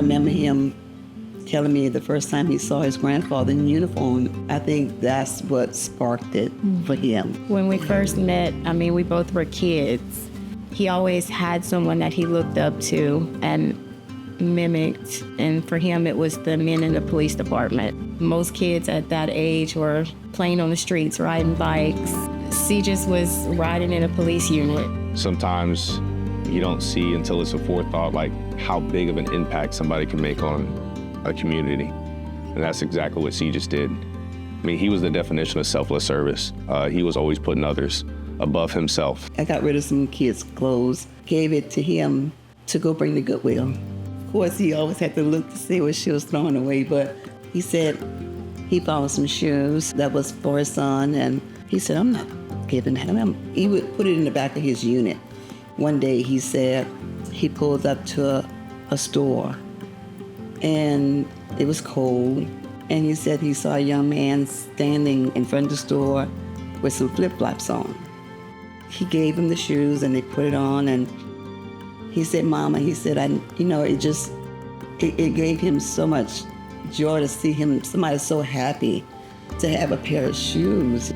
remember him telling me the first time he saw his grandfather in uniform. I think that's what sparked it for him. When we first met, we both were kids. He always had someone that he looked up to and mimicked, and for him it was the men in the police department. Most kids at that age were playing on the streets, riding bikes. Segus was riding in a police unit. Sometimes you don't see until it's a forethought, like how big of an impact somebody can make on a community. And that's exactly what Segus did. He was the definition of selfless service. He was always putting others above himself. I got rid of some kids' clothes, gave it to him to go bring to Goodwill. Of course, he always had to look to see what she was throwing away, but he said he found some shoes that was for his son, and he said, I'm not giving him. He would put it in the back of his unit. One day he said he pulled up to a store, and it was cold, and he said he saw a young man standing in front of the store with some flip-flops on. He gave him the shoes, and they put it on, and he said, Mama, he said, it gave him so much joy to see somebody so happy to have a pair of shoes.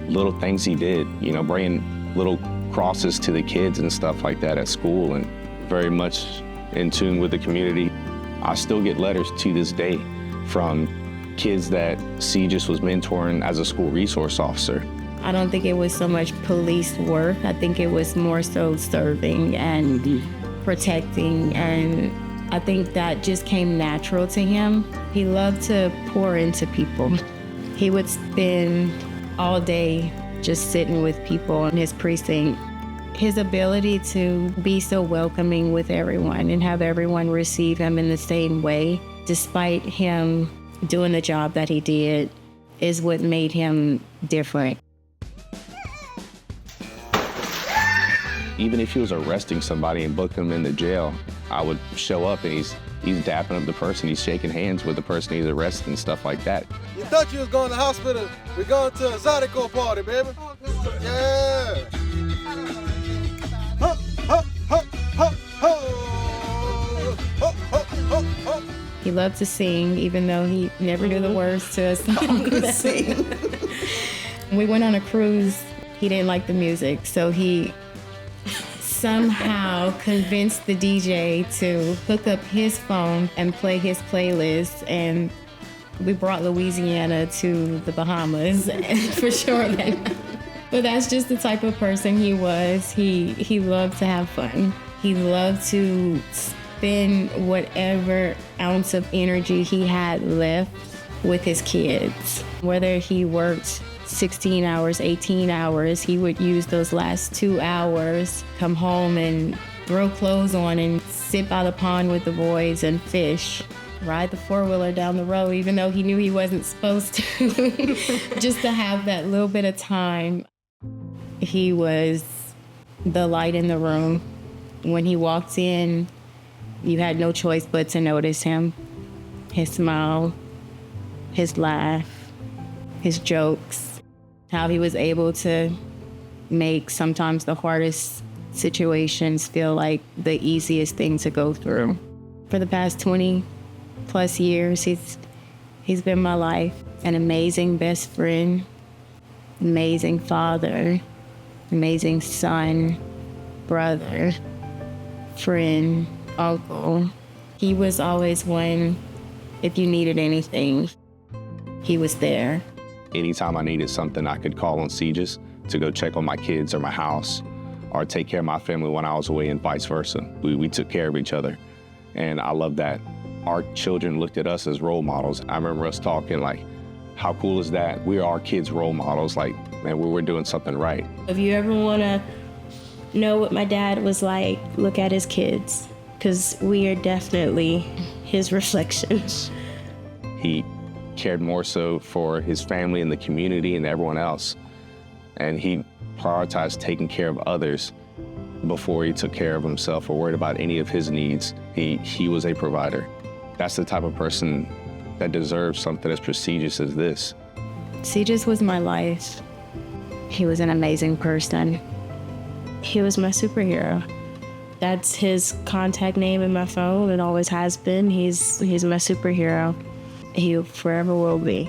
Little things he did, bringing little crosses to the kids and stuff like that at school, and very much in tune with the community. I still get letters to this day from kids that Segus was mentoring as a school resource officer. I don't think it was so much police work. I think it was more so serving and protecting, and I think that just came natural to him. He loved to pour into people. He would spend all day just sitting with people in his precinct. His ability to be so welcoming with everyone and have everyone receive him in the same way, despite him doing the job that he did, is what made him different. Even if he was arresting somebody and booking them into jail, I would show up and he's dapping up the person, he's shaking hands with the person he's arresting and stuff like that. You thought you was going to the hospital. We're going to a Zydeco party, baby. Yeah. Ho, ho, ho, ho, ho. Ho, ho, ho, ho. He loved to sing, even though he never knew the words to a song to sing. We went on a cruise. He didn't like the music, so he somehow convinced the DJ to hook up his phone and play his playlist, and we brought Louisiana to the Bahamas for sure. But that's just the type of person he was. He loved to have fun. He loved to spend whatever ounce of energy he had left with his kids. Whether he worked 16 hours, 18 hours, he would use those last 2 hours, come home and throw clothes on and sit by the pond with the boys and fish, ride the four-wheeler down the road, even though he knew he wasn't supposed to, just to have that little bit of time. He was the light in the room. When he walked in, you had no choice but to notice him. His smile, his laugh, his jokes, how he was able to make sometimes the hardest situations feel like the easiest thing to go through. For the past 20 plus years, he's been my life. An amazing best friend, amazing father, amazing son, brother, friend, uncle. He was always one, if you needed anything, he was there. Anytime I needed something, I could call on Segus to go check on my kids or my house or take care of my family when I was away and vice versa. We took care of each other. And I love that our children looked at us as role models. I remember us talking like, how cool is that? We are our kids' role models. Like, man, we're doing something right. If you ever want to know what my dad was like, look at his kids, because we are definitely his reflections. He cared more so for his family and the community and everyone else. And he prioritized taking care of others before he took care of himself or worried about any of his needs. He was a provider. That's the type of person that deserves something as prestigious as this. Segus was my life. He was an amazing person. He was my superhero. That's his contact name in my phone and always has been. He's my superhero. He forever will be.